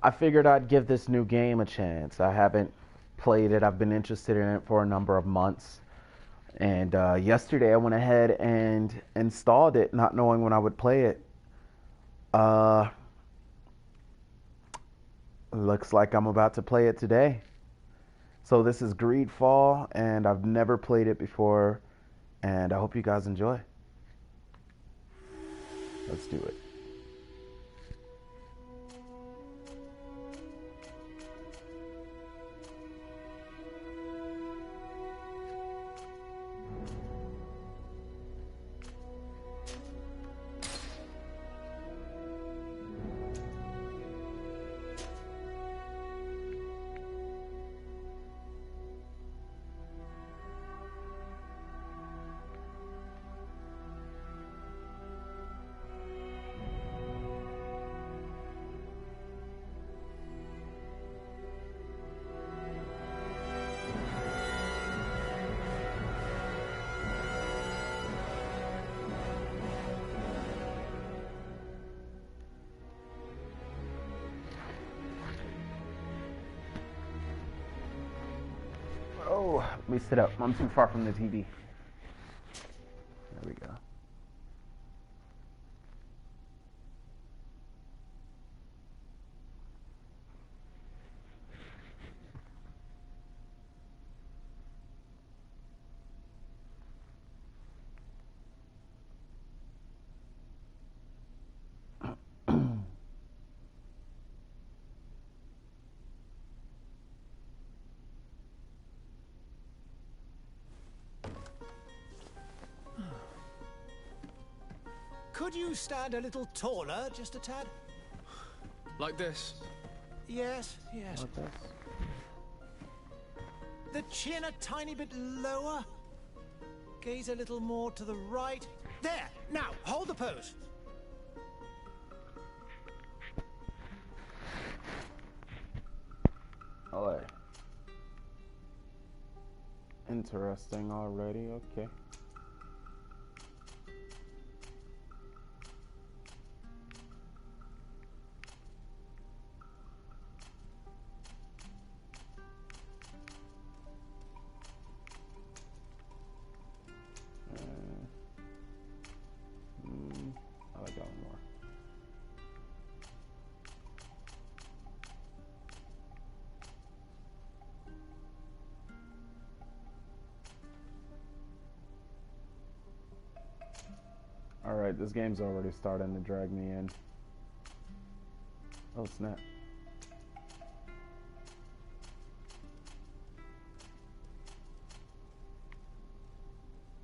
I figured I'd give this new game a chance. I haven't played it. I've been interested in it for a number of months. And yesterday I went ahead and installed it, not knowing when I would play it. Uh, Looks like I'm about to play it today. So this is Greedfall, and I've never played it before, and I hope you guys enjoy. Let's do it. Oh, let me sit up. I'm too far from the TV. There we go. Could you stand a little taller, just a tad? Like this? Yes, yes. Like this? The chin a tiny bit lower. Gaze a little more to the right. There! Now, hold the pose. Oh, interesting already. Okay. I like that one more. Alright, this game's already starting to drag me in. Oh, snap.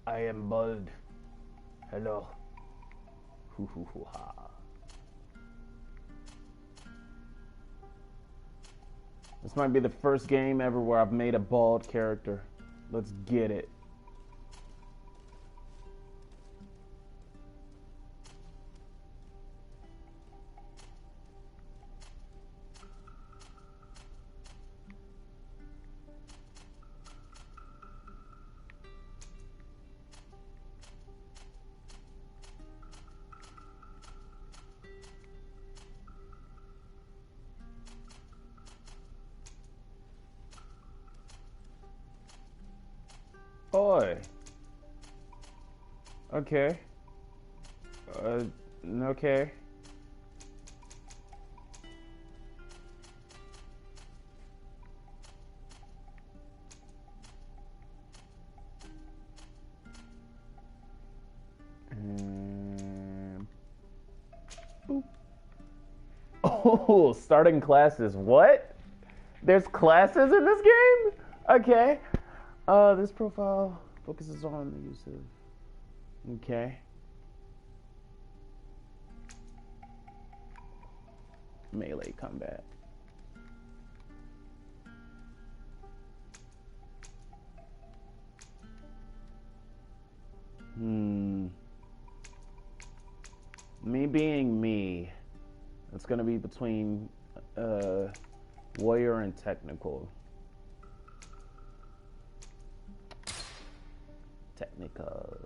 I am bald. Hello. Hoo hoo hoo ha. This might be the first game ever where I've made a bald character. Let's get it. Boy. Okay. Okay. Boop. Oh, starting classes. What? There's classes in this game? Okay. This profile focuses on the use of... Okay. Melee combat. Me being me, it's gonna be between warrior and technical. Technical.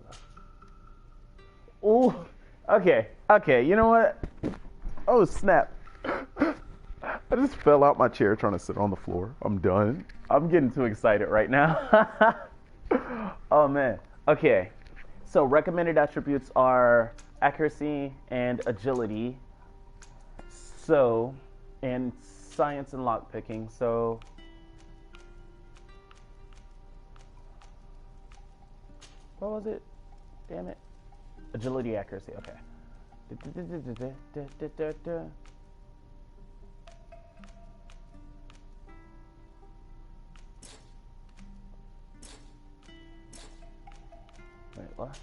Oh, okay, okay. You know what? Oh snap! I just fell out my chair trying to sit on the floor. I'm done. I'm getting too excited right now. Oh man. Okay. So recommended attributes are accuracy and agility. So, and science and lockpicking. So, what was it? Damn it. Agility, accuracy. Okay. Wait, what?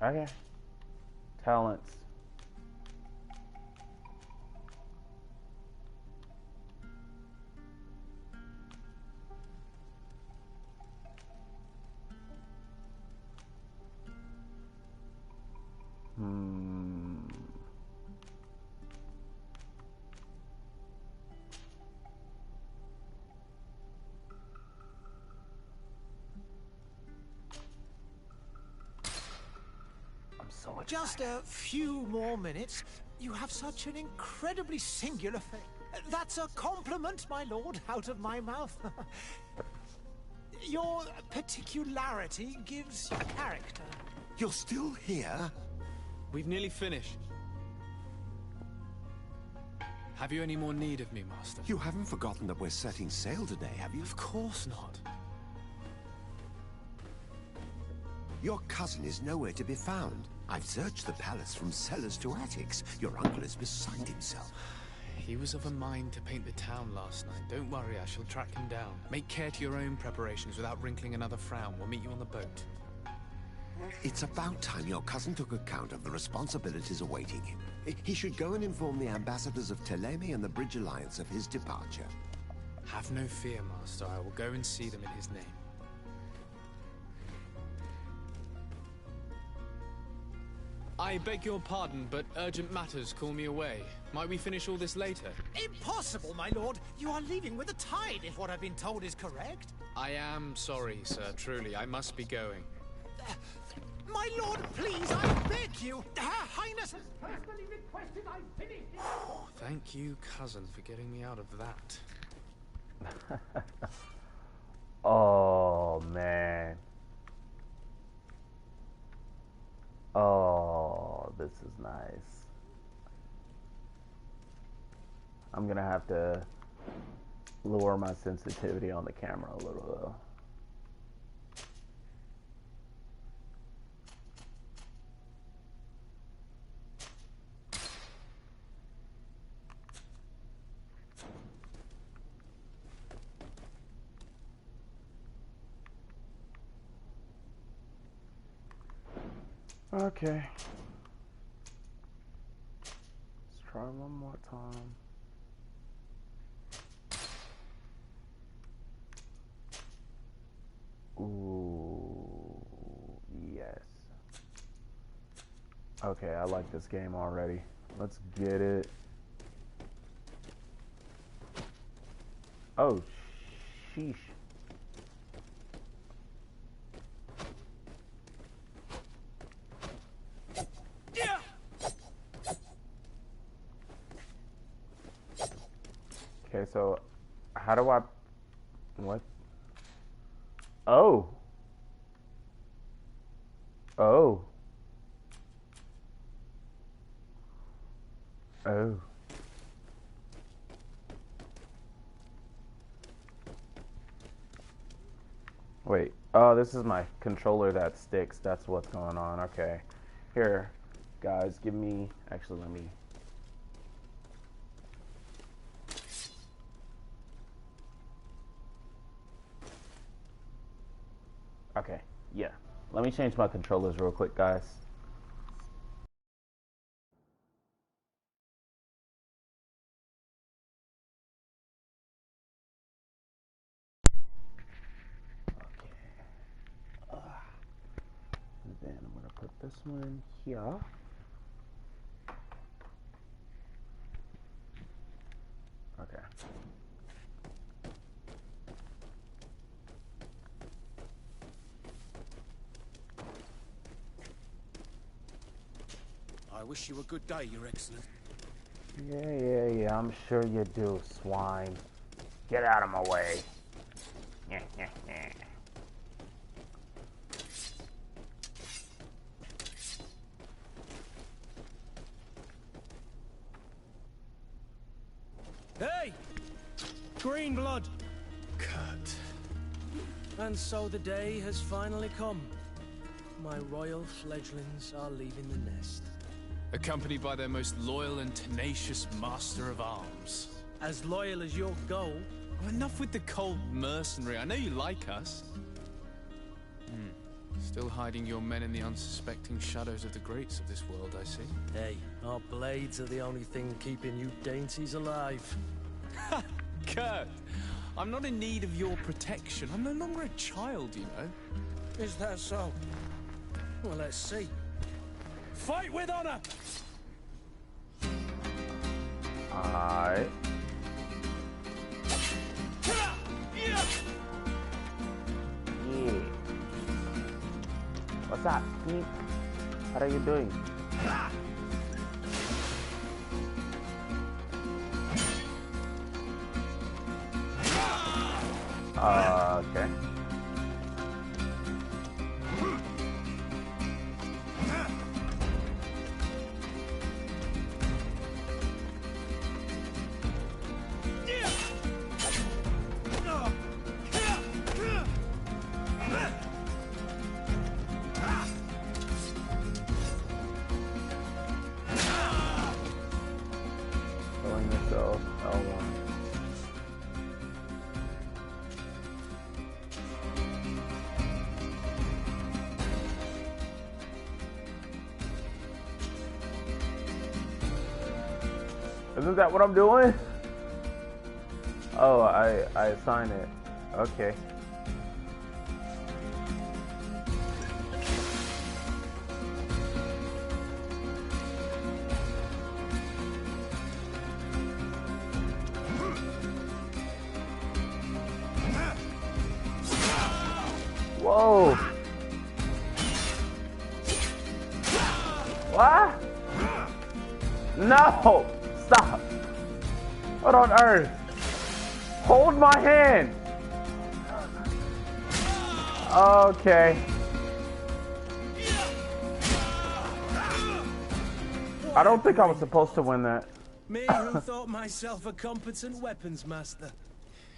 Okay. Talents. So just a few more minutes. You have such an incredibly singular face. That's a compliment, my lord, out of my mouth. Your particularity gives you character. You're still here? We've nearly finished. Have you any more need of me, Master? You haven't forgotten that we're setting sail today, have you? Of course not. Your cousin is nowhere to be found. I've searched the palace from cellars to attics. Your uncle is beside himself. He was of a mind to paint the town last night. Don't worry, I shall track him down. Make care to your own preparations without wrinkling another frown. We'll meet you on the boat. It's about time your cousin took account of the responsibilities awaiting him. He should go and inform the ambassadors of Telemi and the Bridge Alliance of his departure. Have no fear, Master. I will go and see them in his name. I beg your pardon, but urgent matters call me away. Might we finish all this later? Impossible, my lord. You are leaving with the tide, if what I've been told is correct. I am sorry, sir. Truly, I must be going. My lord, please, I beg you. Her Highness has personally requested I finish it. Oh, thank you, cousin, for getting me out of that. Oh, man. Oh, this is nice. I'm gonna have to lower my sensitivity on the camera a little though. Okay. Let's try one more time. Ooh, yes. Okay, I like this game already. Let's get it. Oh, sheesh. Okay, so how do I... What? Oh. Oh. Oh. Wait. Oh, this is my controller that sticks. That's what's going on. Okay. Here, guys, give me... Actually, let me... Okay, yeah. Let me change my controllers real quick, guys. Okay. And then I'm gonna put this one here. Okay. I wish you a good day, Your Excellency. Yeah, I'm sure you do, swine. Get out of my way. Hey! Green blood! Kurt. And so the day has finally come. My royal fledglings are leaving the nest. Accompanied by their most loyal and tenacious master of arms. As loyal as your goal. Oh, enough with the cold mercenary. I know you like us. Still hiding your men in the unsuspecting shadows of the greats of this world, I see. Hey, our blades are the only thing keeping you dainties alive. Ha! Kurt! I'm not in need of your protection. I'm no longer a child, you know. Is that so? Well, let's see. Fight with honor! Alright. Yeah. What's up, Pete? How are you doing? Okay. Killing yourself, L1. Isn't that what I'm doing? Oh, I assign it. Okay. Whoa! What? No! Stop! What on earth? Hold my hand! Okay. I don't think I was supposed to win that. Me who thought myself a competent weapons master.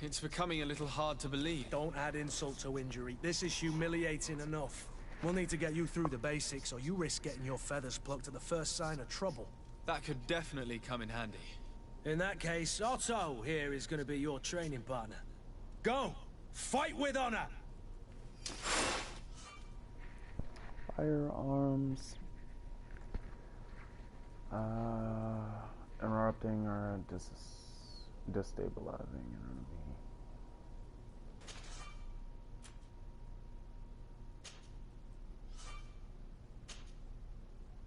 It's becoming a little hard to believe. Don't add insult to injury. This is humiliating enough. We'll need to get you through the basics, or you risk getting your feathers plucked at the first sign of trouble. That could definitely come in handy. In that case, Otto here is going to be your training partner. Go! Fight with honor! Firearms. Interrupting or destabilizing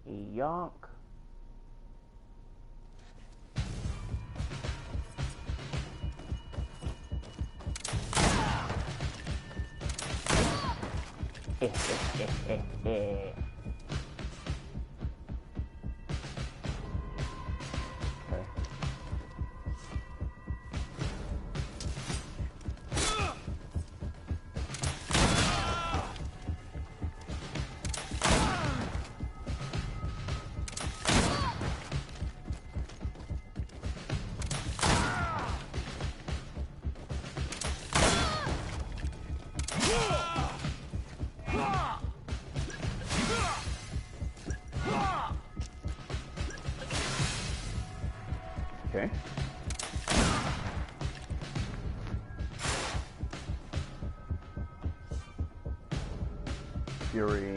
enemy. Yonk. Okay. Okay. Fury.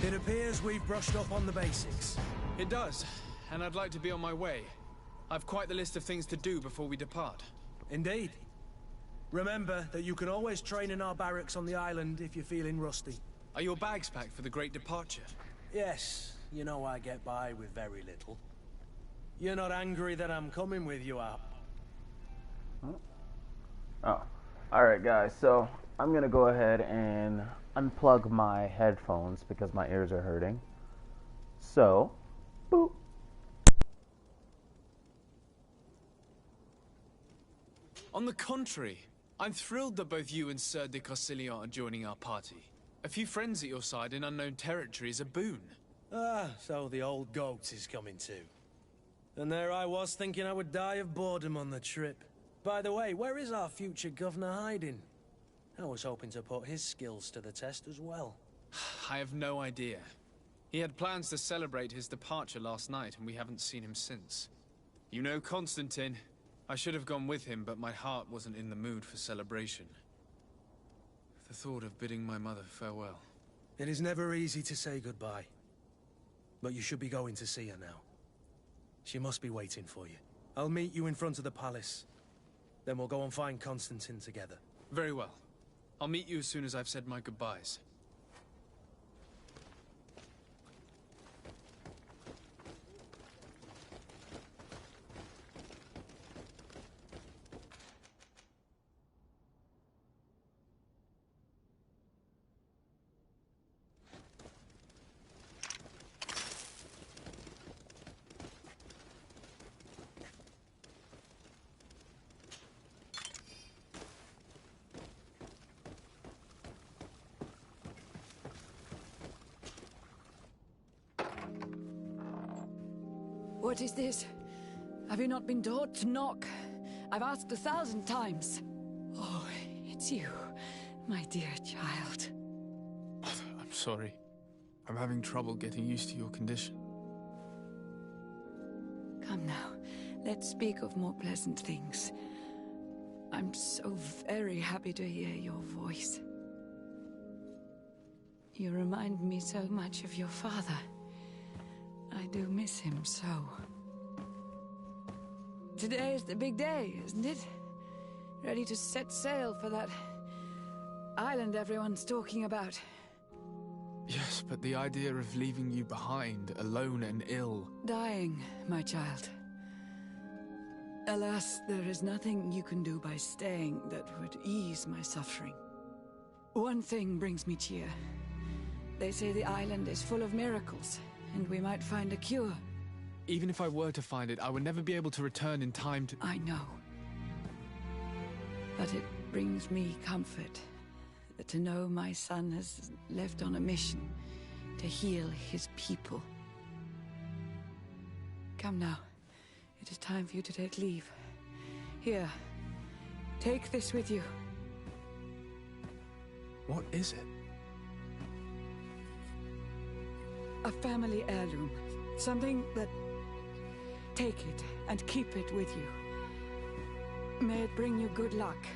It appears we've brushed up on the basics. It does. and I'd like to be on my way. I've quite the list of things to do before we depart. Indeed. Remember that you can always train in our barracks on the island if you're feeling rusty. Are your bags packed for the great departure? Yes, you know I get by with very little. You're not angry that I'm coming with you, are you? Oh, alright guys, so I'm gonna go ahead and unplug my headphones because my ears are hurting. So, boop. On the contrary, I'm thrilled that both you and Sir de Corsillon are joining our party. A few friends at your side in unknown territory is a boon. Ah, so the old goat is coming too. And there I was thinking I would die of boredom on the trip. By the way, where is our future governor hiding? I was hoping to put his skills to the test as well. I have no idea. He had plans to celebrate his departure last night, and we haven't seen him since. You know Constantine. I should have gone with him, but my heart wasn't in the mood for celebration. The thought of bidding my mother farewell. It is never easy to say goodbye. But you should be going to see her now. She must be waiting for you. I'll meet you in front of the palace. Then we'll go and find Constantine together. Very well. I'll meet you as soon as I've said my goodbyes. What is this? Have you not been taught to knock? I've asked 1,000 times. Oh, it's you, my dear child. I'm sorry. I'm having trouble getting used to your condition. Come now, let's speak of more pleasant things. I'm so very happy to hear your voice. You remind me so much of your father. I do miss him so. Today is the big day, isn't it? Ready to set sail for that island everyone's talking about. Yes, but the idea of leaving you behind, alone and ill... Dying, my child. Alas, there is nothing you can do by staying that would ease my suffering. One thing brings me cheer. They say the island is full of miracles, and we might find a cure. Even if I were to find it, I would never be able to return in time to... I know. But it brings me comfort to know my son has left on a mission to heal his people. Come now. It is time for you to take leave. Here, take this with you. What is it? A family heirloom. Something that... Take it and keep it with you. May it bring you good luck.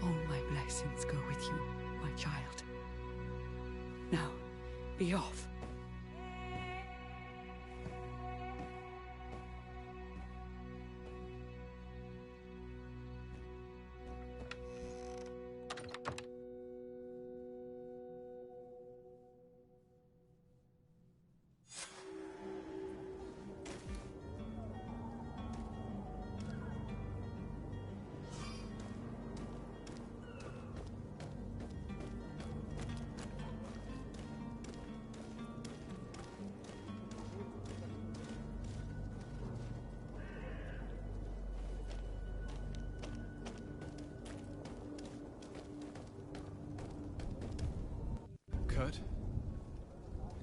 All my blessings go with you, my child. Now, be off.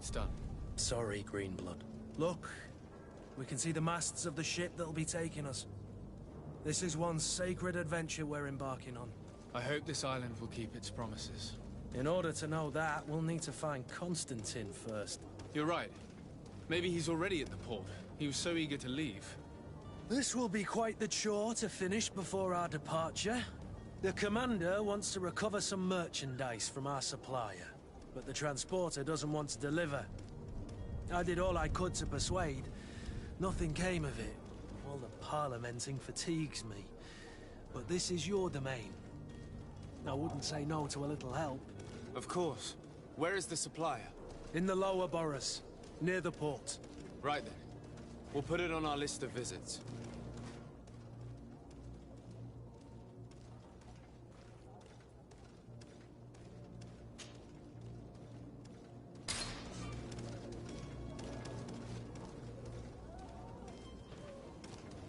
It's done. Sorry, Greenblood. Look, we can see the masts of the ship that'll be taking us. This is one sacred adventure we're embarking on. I hope this island will keep its promises. In order to know that, we'll need to find Constantine first. You're right. Maybe he's already at the port. He was so eager to leave. This will be quite the chore to finish before our departure. The commander wants to recover some merchandise from our supplier, but the transporter doesn't want to deliver. I did all I could to persuade. Nothing came of it. All the parliamenting fatigues me. But this is your domain. I wouldn't say no to a little help. Of course. Where is the supplier? In the lower boroughs, near the port. Right then. We'll put it on our list of visits.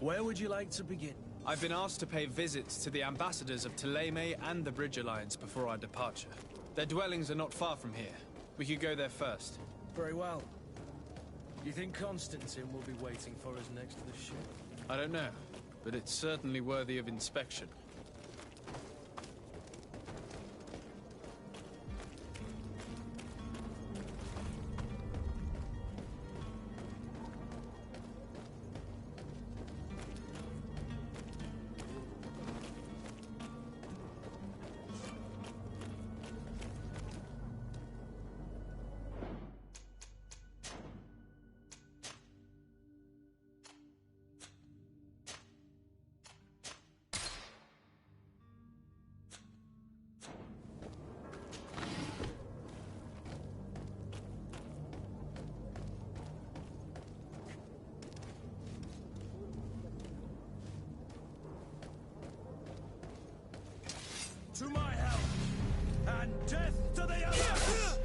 Where would you like to begin? I've been asked to pay visits to the ambassadors of Thélème and the Bridge Alliance before our departure. Their dwellings are not far from here. We could go there first. Very well. You think Constantine will be waiting for us next to the ship? I don't know, but it's certainly worthy of inspection. To my help! And death to the other!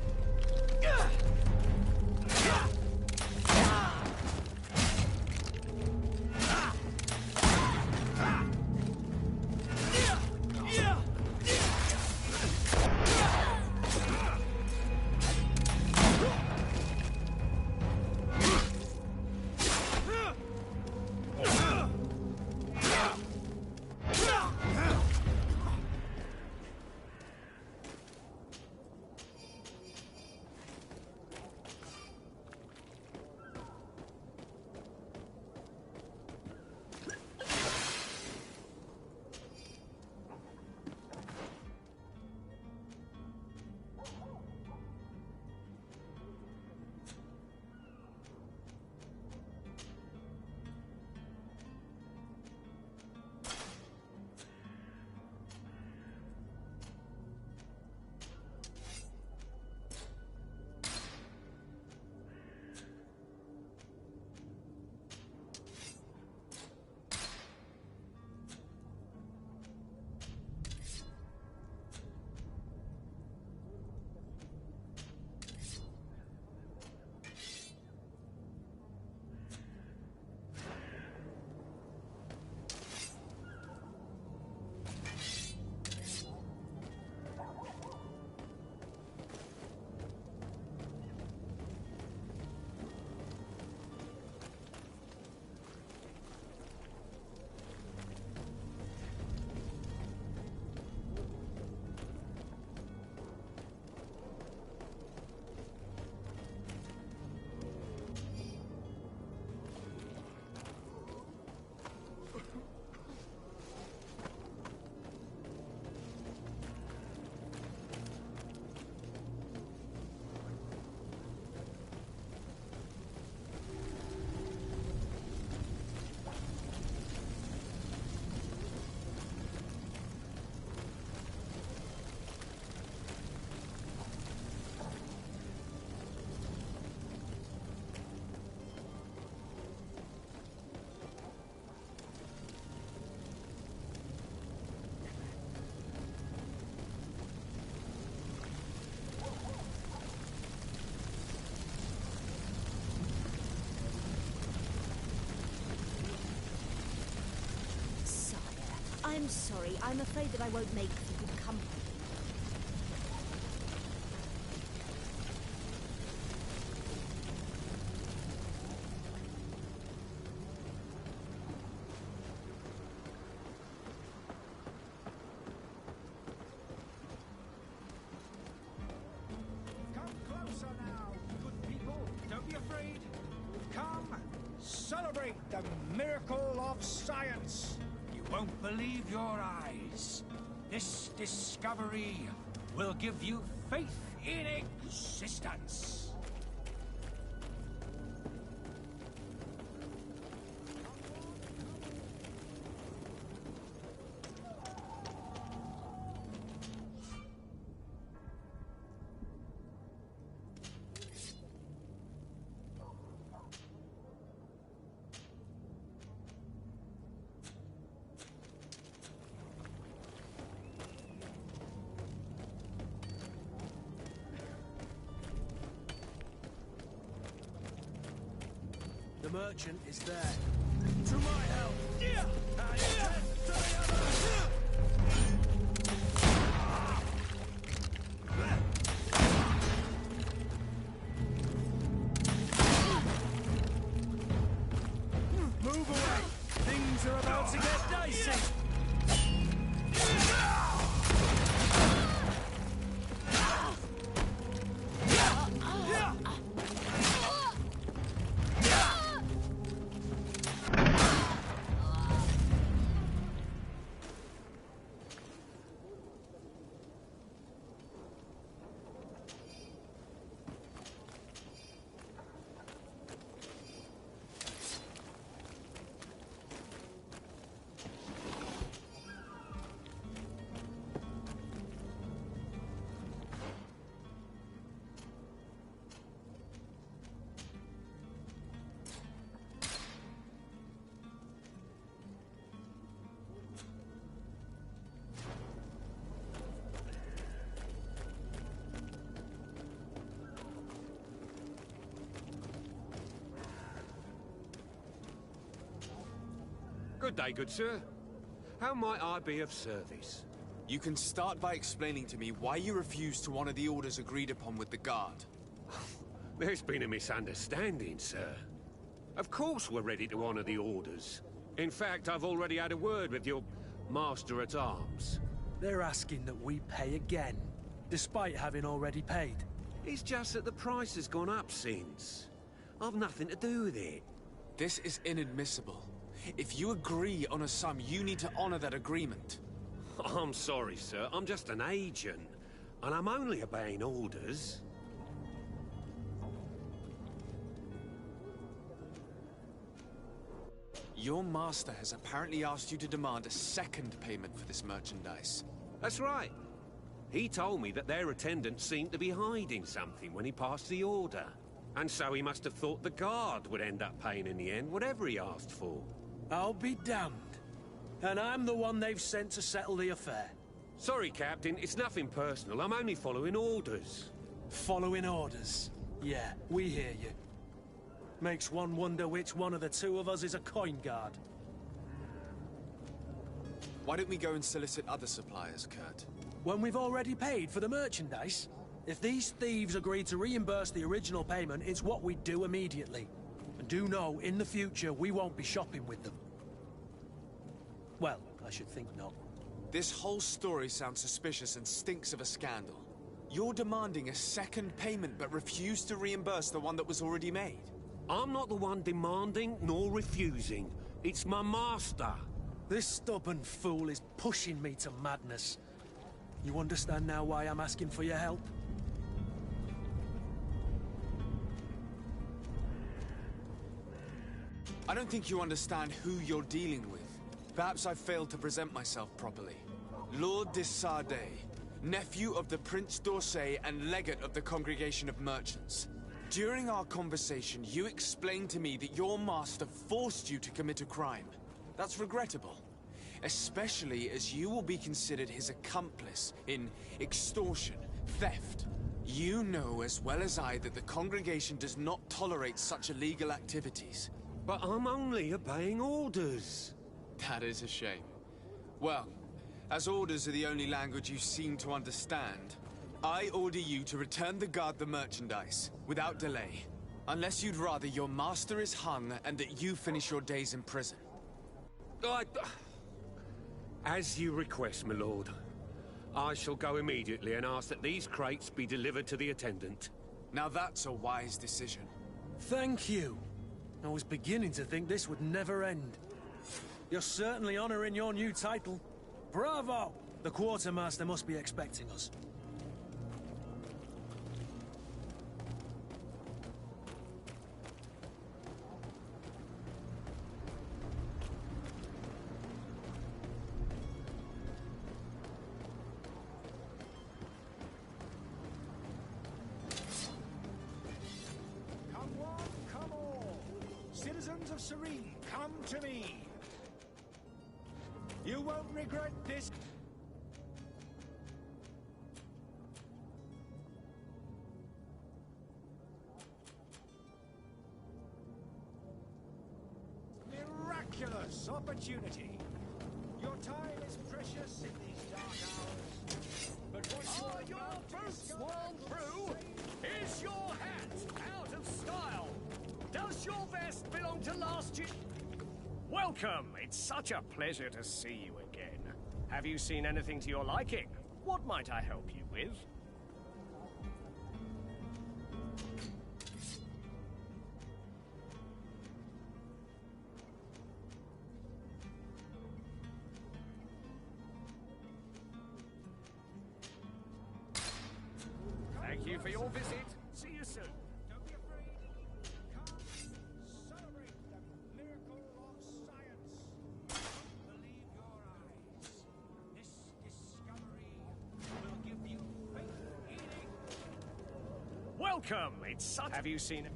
I'm sorry. I'm afraid that I won't make for good company. Come closer now, good people. Don't be afraid. Come, celebrate the miracle of science. You won't believe your eyes. This discovery will give you faith in existence. merchant is there. To my help! Yeah! And death to the other! Move away! Things are about to get dicey! Good day, good sir. How might I be of service? You can start by explaining to me why you refused to honor the orders agreed upon with the guard. There's been a misunderstanding, sir. Of course we're ready to honor the orders. In fact, I've already had a word with your master-at-arms. They're asking that we pay again, despite having already paid. It's just that the price has gone up since. I've nothing to do with it. This is inadmissible. If you agree on a sum, you need to honor that agreement. I'm sorry, sir. I'm just an agent. And I'm only obeying orders. Your master has apparently asked you to demand a second payment for this merchandise. That's right. He told me that their attendants seemed to be hiding something when he passed the order. And so he must have thought the guard would end up paying in the end, whatever he asked for. I'll be damned. And I'm the one they've sent to settle the affair. Sorry, Captain. It's nothing personal. I'm only following orders. Following orders. Yeah, we hear you. Makes one wonder which one of the two of us is a coin guard. Why don't we go and solicit other suppliers, Kurt? When we've already paid for the merchandise? If these thieves agree to reimburse the original payment, it's what we do immediately. And do know, in the future, we won't be shopping with them. Well, I should think not. This whole story sounds suspicious and stinks of a scandal. You're demanding a second payment but refuse to reimburse the one that was already made. I'm not the one demanding nor refusing. It's my master. This stubborn fool is pushing me to madness. You understand now why I'm asking for your help? I don't think you understand who you're dealing with. Perhaps I failed to present myself properly. Lord de Sardet, nephew of the Prince d'Orsay and legate of the Congregation of Merchants. During our conversation, you explained to me that your master forced you to commit a crime. That's regrettable, especially as you will be considered his accomplice in extortion, theft. You know as well as I that the Congregation does not tolerate such illegal activities. But I'm only obeying orders. That is a shame. Well, as orders are the only language you seem to understand, I order you to return the guard the merchandise, without delay. Unless you'd rather your master is hung and that you finish your days in prison. As you request, my lord. I shall go immediately and ask that these crates be delivered to the attendant. Now that's a wise decision. Thank you. I was beginning to think this would never end. You're certainly honoring your new title. Bravo! The quartermaster must be expecting us. Come one, come all. Citizens of Serene, come to me. You won't regret this. miraculous opportunity. Your time is precious in these dark hours. But once Are your boots worn through? Is your hat out of style? Does your vest belong to last year? Welcome! It's such a pleasure to see you again. Have you seen anything to your liking? What might I help you with? Thank you for your visit. See you soon. don't be afraid. Come, celebrate the miracle of science. Believe your eyes. This discovery will give you faith healing. Welcome! It's such... Have you seen...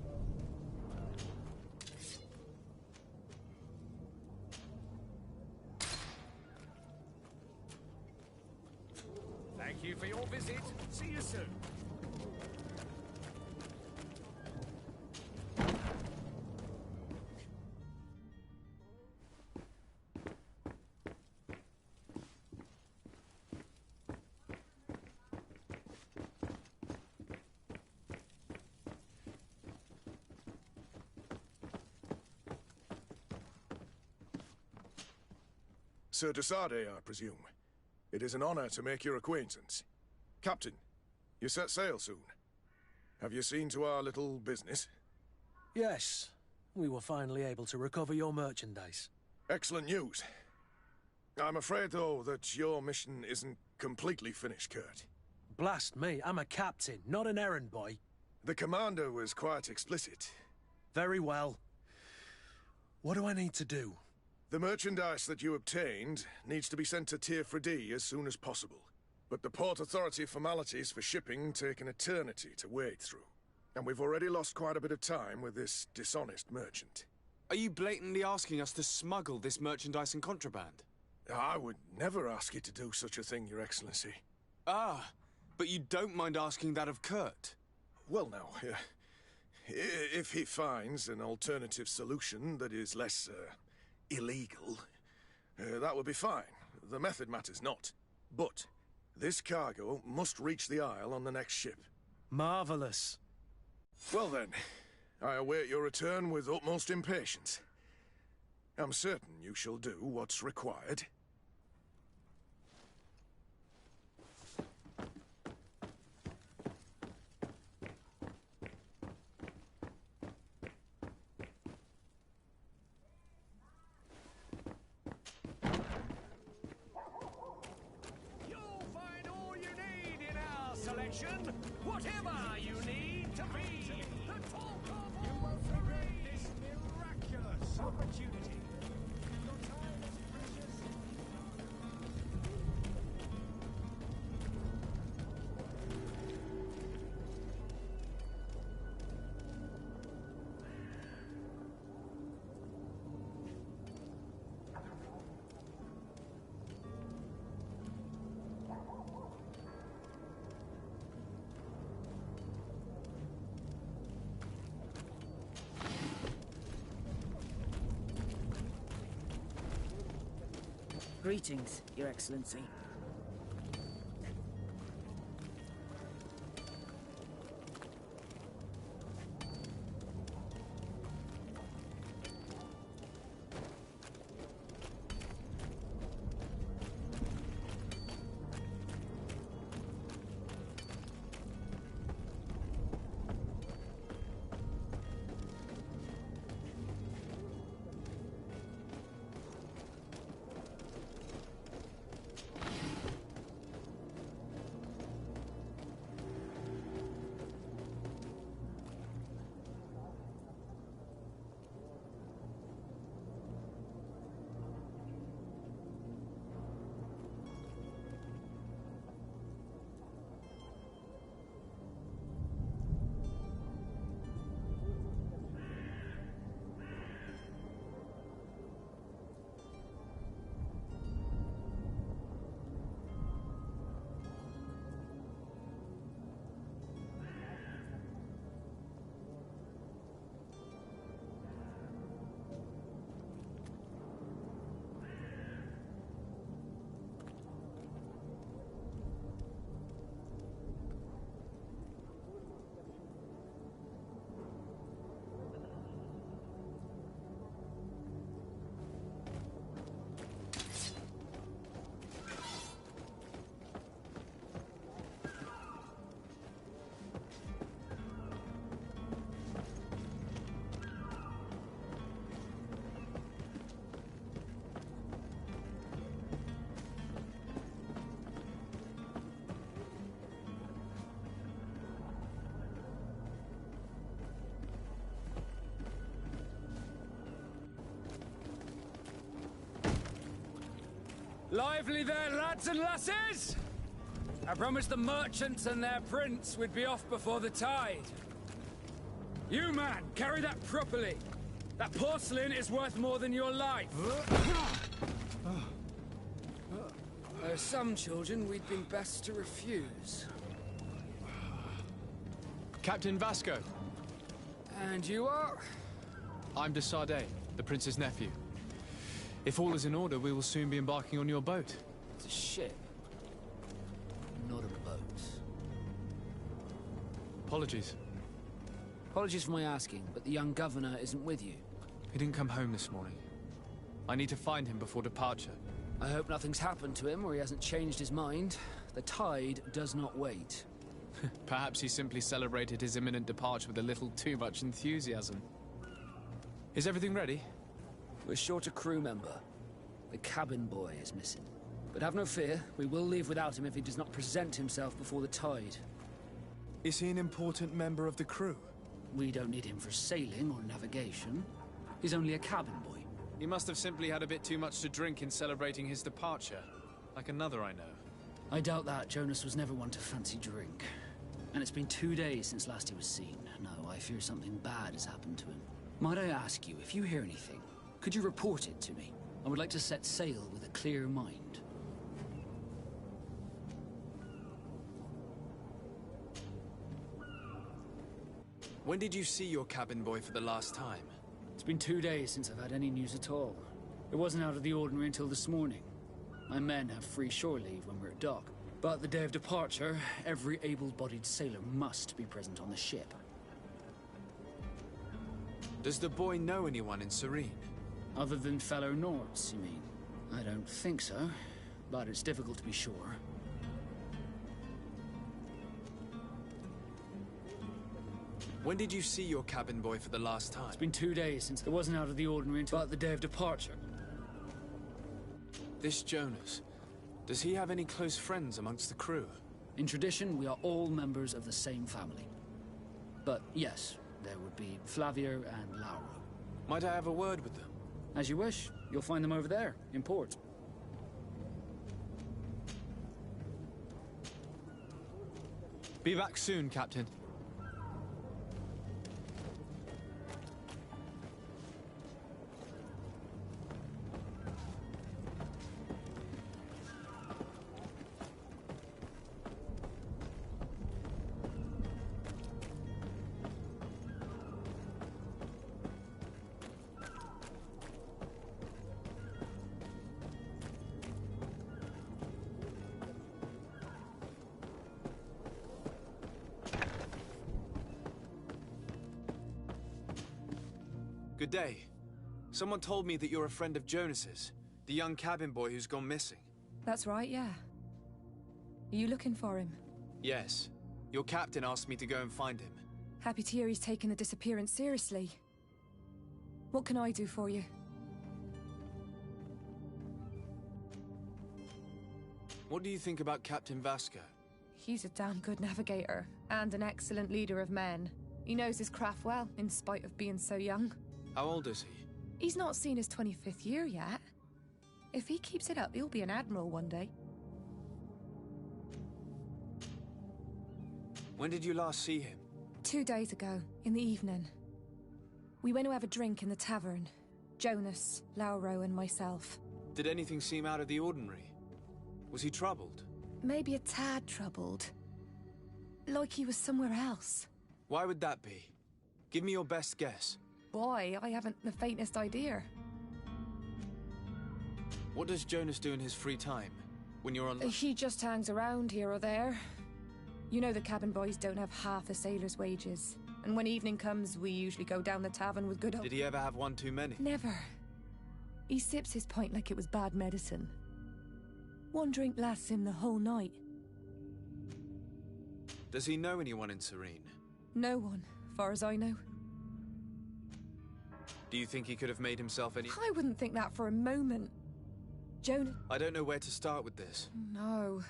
Thank you for your visit. See you soon. Sir Desade, I presume. It is an honor to make your acquaintance. Captain, you set sail soon. Have you seen to our little business? Yes, we were finally able to recover your merchandise. Excellent news. I'm afraid, though, that your mission isn't completely finished, Kurt. Blast me, I'm a captain, not an errand boy. The commander was quite explicit. Very well. What do I need to do? The merchandise that you obtained needs to be sent to Tier 4D as soon as possible. But the Port Authority formalities for shipping take an eternity to wade through. And we've already lost quite a bit of time with this dishonest merchant. Are you blatantly asking us to smuggle this merchandise and contraband? I would never ask you to do such a thing, Your Excellency. Ah, but you don't mind asking that of Kurt? Well, now, if he finds an alternative solution that is less, illegal, that would be fine. The method matters not. But this cargo must reach the Isle on the next ship. Marvelous. Well then, I await your return with utmost impatience. I'm certain you shall do what's required. Whatever you need to be the talk of You won't regret this miraculous opportunity. Your time is precious. Greetings, Your Excellency. Lively there, lads and lasses! I promised the merchants and their prince we'd be off before the tide. You, man, carry that properly. That porcelain is worth more than your life. There are some children we'd been best to refuse. Captain Vasco. And you are? I'm de Sardet, the prince's nephew. If all is in order, we will soon be embarking on your boat. It's a ship. Not a boat. Apologies. Apologies for my asking, but the young governor isn't with you. He didn't come home this morning. I need to find him before departure. I hope nothing's happened to him or he hasn't changed his mind. The tide does not wait. Perhaps he simply celebrated his imminent departure with a little too much enthusiasm. Is everything ready? We're short a crew member. The cabin boy is missing. But have no fear, we will leave without him if he does not present himself before the tide. Is he an important member of the crew? We don't need him for sailing or navigation. He's only a cabin boy. He must have simply had a bit too much to drink in celebrating his departure. Like another I know. I doubt that. Jonas was never one to fancy drink. And it's been 2 days since last he was seen. No, I fear something bad has happened to him. Might I ask you, if you hear anything, could you report it to me? I would like to set sail with a clear mind. When did you see your cabin boy for the last time? It's been 2 days since I've had any news at all. It wasn't out of the ordinary until this morning. My men have free shore leave when we're at dock. But the day of departure, every able-bodied sailor must be present on the ship. Does the boy know anyone in Serene? Other than fellow Nords, you mean? I don't think so, but it's difficult to be sure. When did you see your cabin boy for the last time? It's been 2 days since it wasn't out of the ordinary until the day of departure. This Jonas, does he have any close friends amongst the crew? In tradition, we are all members of the same family. But yes, there would be Flavio and Lauro. Might I have a word with them? As you wish. You'll find them over there, in port. Be back soon, Captain. Good day. Someone told me that you're a friend of Jonas's, the young cabin boy who's gone missing. That's right, yeah. Are you looking for him? Yes. Your captain asked me to go and find him. Happy to hear he's taken the disappearance seriously. What can I do for you? What do you think about Captain Vasco? He's a damn good navigator, and an excellent leader of men. He knows his craft well, in spite of being so young. How old is he? He's not seen his 25th year yet. If he keeps it up, he'll be an admiral one day. When did you last see him? 2 days ago, in the evening. We went to have a drink in the tavern. Jonas, Lauro, and myself. Did anything seem out of the ordinary? Was he troubled? Maybe a tad troubled. Like he was somewhere else. Why would that be? Give me your best guess. Boy, I haven't the faintest idea. What does Jonas do in his free time? When you're on... He just hangs around here or there. You know the cabin boys don't have half a sailor's wages. And when evening comes, we usually go down the tavern with good old... Did he ever have one too many? Never. He sips his pint like it was bad medicine. One drink lasts him the whole night. Does he know anyone in Serene? No one, far as I know. Do you think he could have made himself any... I wouldn't think that for a moment. Jonas... I don't know where to start with this. No.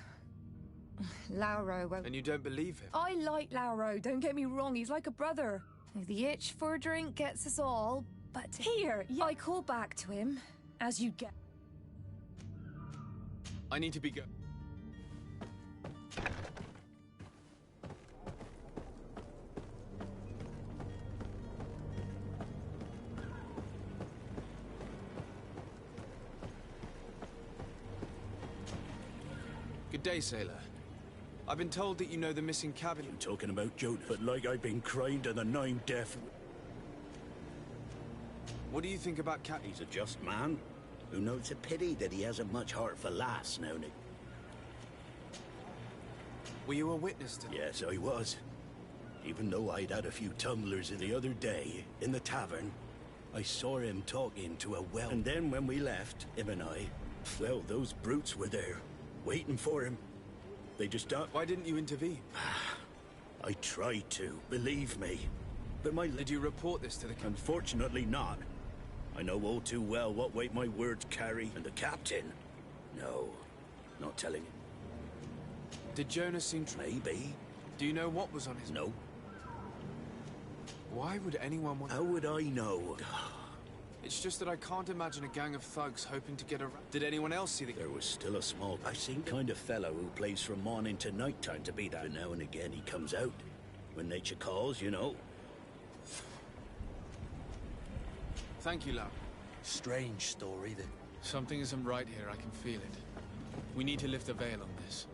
Lauro won't... And you don't believe him? I like Lauro, don't get me wrong, he's like a brother. The itch for a drink gets us all, but... Here, yeah. I call back to him, as you get... I need to be Good day, sailor. I've been told that you know the missing cabin. You talking about Jonah, but like I've been crying to the nine deaf. What do you think about Cap? He's a just man. Who knows? It's a pity that he hasn't much heart for lass now and again. Were you a witness to? Yes, I was. Even though I'd had a few tumblers the other day in the tavern, I saw him talking to a well. And then when we left, him and I, well, those brutes were there, waiting for him. They just don't. Why didn't you intervene? I tried to, believe me. But my... Did you report this to the... Unfortunately not. I know all too well what weight my words carry. And the captain? No, not telling him. Did Jonas seem... Maybe. Do you know what was on his... No. Why would anyone want... How would I know? It's just that I can't imagine a gang of thugs hoping to get around. Did anyone else see the... There was still a small... I seen kind of fellow who plays from morning to night time to be that. Now and again he comes out. When nature calls, you know. Thank you, love. Strange story, that... Something isn't right here, I can feel it. We need to lift the veil on this.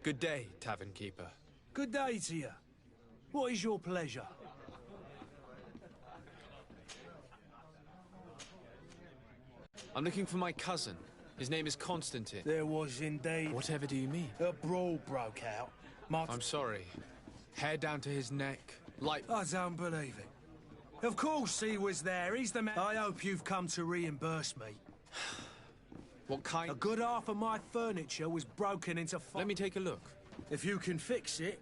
Good day, tavern keeper. Good day to you. What is your pleasure? I'm looking for my cousin. His name is Constantine. There was indeed... Whatever do you mean? A brawl broke out. I'm sorry. Hair down to his neck. Light... I don't believe it. Of course he was there. He's the man... I hope you've come to reimburse me. What kind? A good half of my furniture was broken into... Let me take a look. If you can fix it...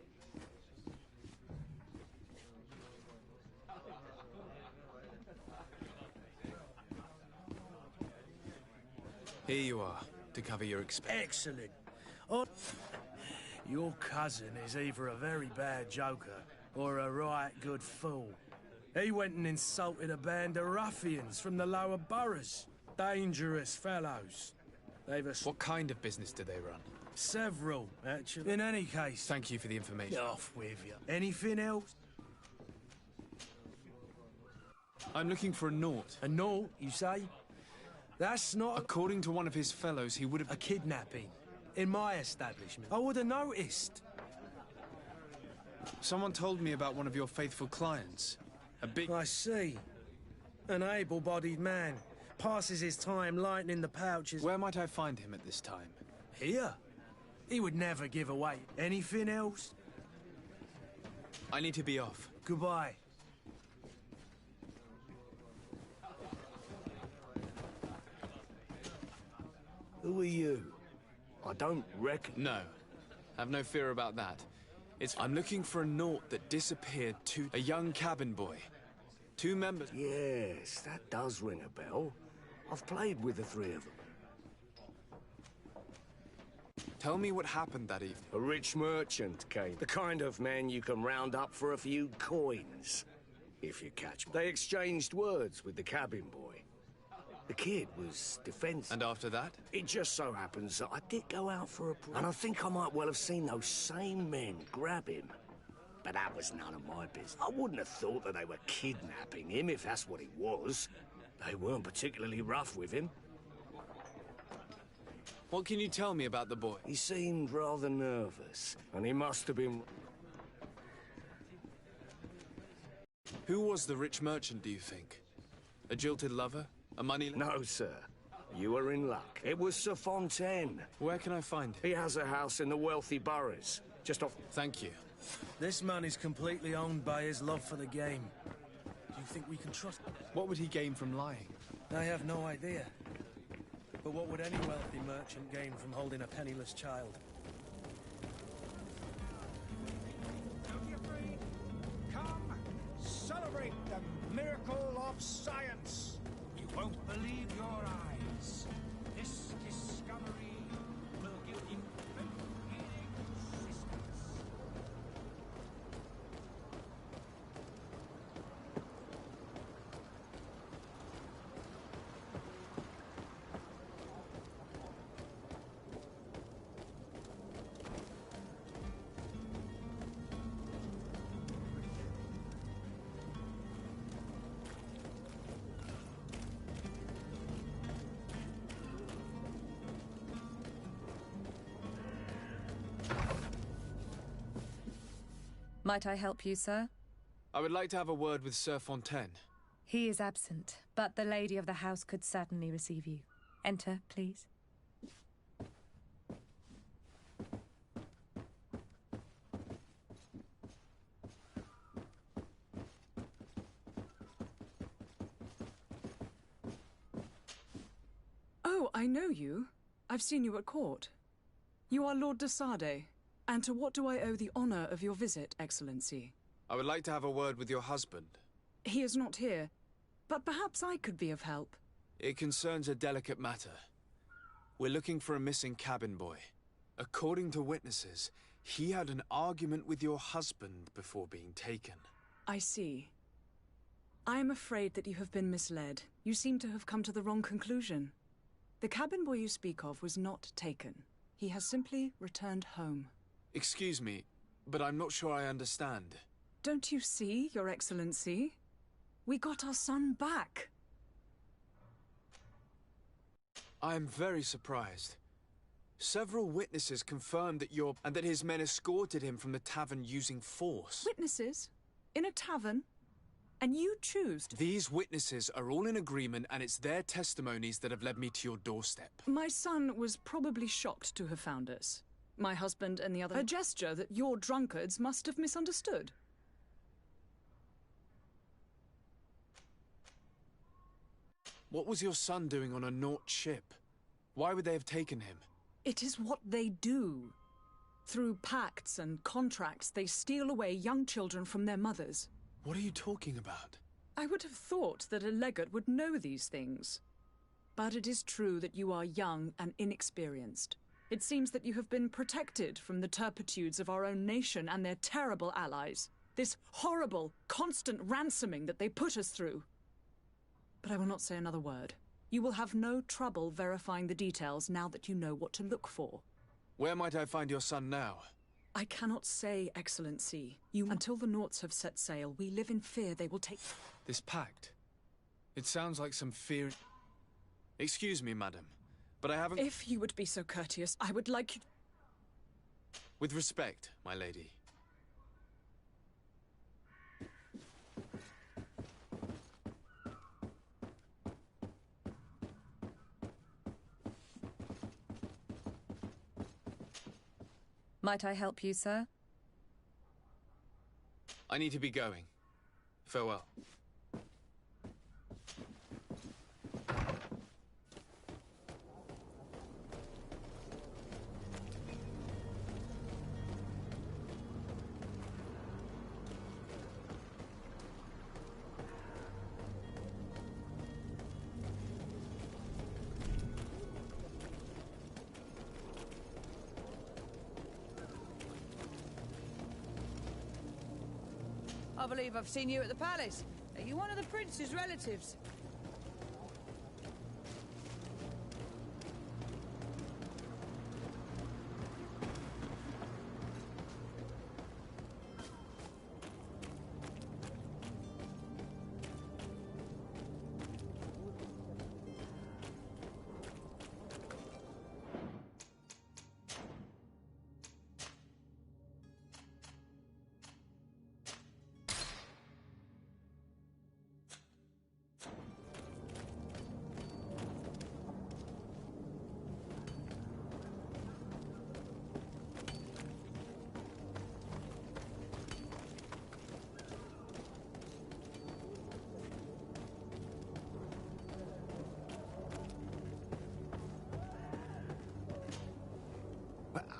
Here you are, to cover your expenses. Excellent. Oh, your cousin is either a very bad joker or a right good fool. He went and insulted a band of ruffians from the lower boroughs. Dangerous fellows. What kind of business do they run? Several, actually. In any case... Thank you for the information. Off with you. Anything else? I'm looking for a Naut. A Naut, you say? That's not... According to one of his fellows, he would have... A kidnapping. In my establishment. I would have noticed. Someone told me about one of your faithful clients. A big... I see. An able-bodied man. Passes his time lightening the pouches. Where might I find him at this time? Here. He would never give away. Anything else? I need to be off. Goodbye. Who are you? I don't reckon... No. Have no fear about that. I'm looking for a Naut that disappeared a young cabin boy. 2 members... Yes, that does ring a bell. I've played with the 3 of them. Tell me what happened that evening. A rich merchant came. The kind of man you can round up for a few coins, if you catch me. They exchanged words with the cabin boy. The kid was defensive. And after that? It just so happens that I did go out for a break. And I think I might well have seen those same men grab him. But that was none of my business. I wouldn't have thought that they were kidnapping him, if that's what it was. They weren't particularly rough with him. What can you tell me about the boy? He seemed rather nervous, and he must have been... Who was the rich merchant, do you think? A jilted lover? A moneylender? No, sir. You are in luck. It was Sir Fontaine. Where can I find him? He has a house in the wealthy boroughs, just off... Thank you. This man is completely owned by his love for the game. Do you think we can trust him? What would he gain from lying? I have no idea. But what would any wealthy merchant gain from holding a penniless child? Don't be afraid. Come, celebrate the miracle of science. You won't believe your eyes. This discovery will give you healing existence. Might I help you, sir? I would like to have a word with Sir Fontaine. He is absent, but the lady of the house could certainly receive you. Enter, please. Oh, I know you. I've seen you at court. You are Lord de Sade. And to what do I owe the honor of your visit, Excellency? I would like to have a word with your husband. He is not here, but perhaps I could be of help. It concerns a delicate matter. We're looking for a missing cabin boy. According to witnesses, he had an argument with your husband before being taken. I see. I am afraid that you have been misled. You seem to have come to the wrong conclusion. The cabin boy you speak of was not taken. He has simply returned home. Excuse me, but I'm not sure I understand. Don't you see, Your Excellency? We got our son back. I am very surprised. Several witnesses confirmed that his men escorted him from the tavern using force. Witnesses? In a tavern? And you choose to... These witnesses are all in agreement, and it's their testimonies that have led me to your doorstep. My son was probably shocked to have found us. My husband and the other... A gesture that your drunkards must have misunderstood. What was your son doing on a Naut ship? Why would they have taken him? It is what they do. Through pacts and contracts, they steal away young children from their mothers. What are you talking about? I would have thought that a legate would know these things. But it is true that you are young and inexperienced. It seems that you have been protected from the turpitudes of our own nation and their terrible allies. This horrible, constant ransoming that they put us through. But I will not say another word. You will have no trouble verifying the details now that you know what to look for. Where might I find your son now? I cannot say, Excellency. Until the Nauts have set sail, we live in fear they will take... This pact? It sounds like some fear... Excuse me, madam, but I haven't... If you would be so courteous, I would like you... With respect, my lady. Might I help you, sir? I need to be going. Farewell. I believe I've seen you at the palace. Are you one of the prince's relatives?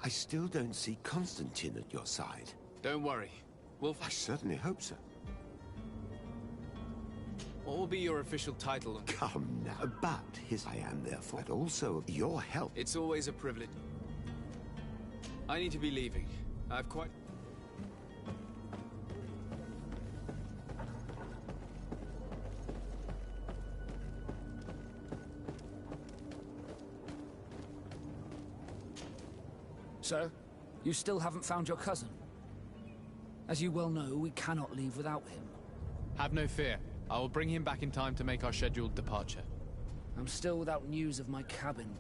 I still don't see Constantine at your side. Don't worry. I certainly hope so. What will be your official title? Come now. But I am therefore, but also your help. It's always a privilege. I need to be leaving. I've quite... Sir, you still haven't found your cousin. As you well know, we cannot leave without him. Have no fear. I will bring him back in time to make our scheduled departure. I'm still without news of my cabin.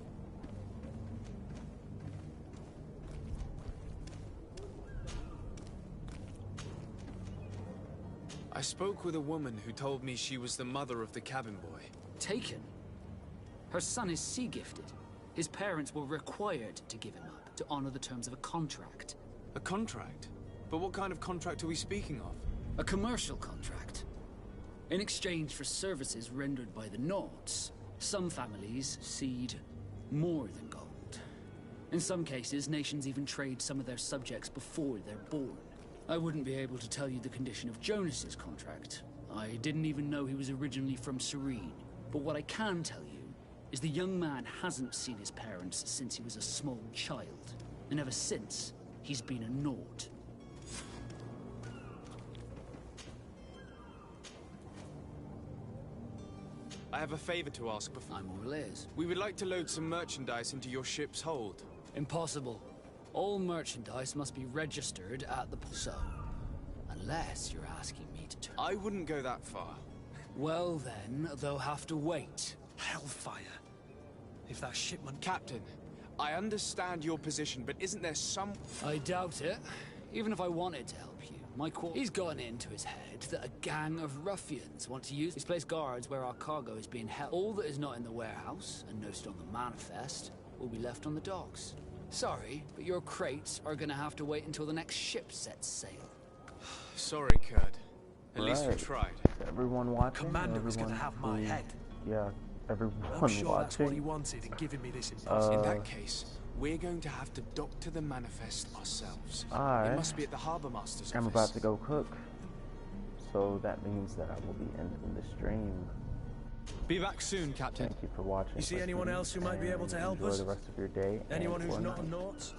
I spoke with a woman who told me she was the mother of the cabin boy. Taken? Her son is sea-gifted. His parents were required to give him up to honor the terms of a contract. A contract? But what kind of contract are we speaking of? A commercial contract. In exchange for services rendered by the Nauts, some families cede more than gold. In some cases, nations even trade some of their subjects before they're born. I wouldn't be able to tell you the condition of Jonas's contract. I didn't even know he was originally from Serene. But what I can tell you is the young man hasn't seen his parents since he was a small child. And ever since, he's been a Naut. I have a favor to ask before... I'm all ears. We would like to load some merchandise into your ship's hold. Impossible. All merchandise must be registered at the... So, unless you're asking me to turn... I wouldn't go that far. Well then, they'll have to wait. Hellfire. If that shipment... Captain, I understand your position, but isn't there some... I doubt it. Even if I wanted to help you, he's gotten into his head that a gang of ruffians want to use this place guards where our cargo is being held. All that is not in the warehouse, and noted on the manifest, will be left on the docks. Sorry, but your crates are gonna have to wait until the next ship sets sail. Sorry, Kurt. At least we tried. Everyone watching? Commander was gonna have my head. Yeah, everyone I'm sure watching. that's what he wanted in giving me this impossible. In that case, we're going to have to dock to the manifest ourselves. Alright. It must be at the Harbour Master's I'm office. about to go cook. So that means that I will be ending the stream. Be back soon, Captain. Thank you for watching. You see anyone else who might be able to help us? Enjoy the rest of your day. Anyone who's not a Naut?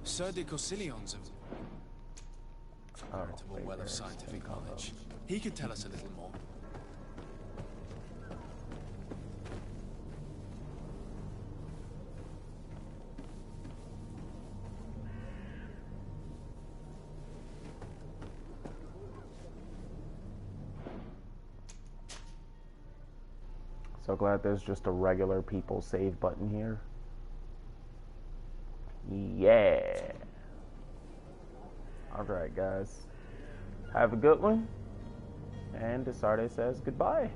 Sir de Corsillion's a veritable well of scientific knowledge. He could tell us a little more. So glad there's just a regular people save button here. Yeah. Alright guys. Have a good one. And Desarde says goodbye.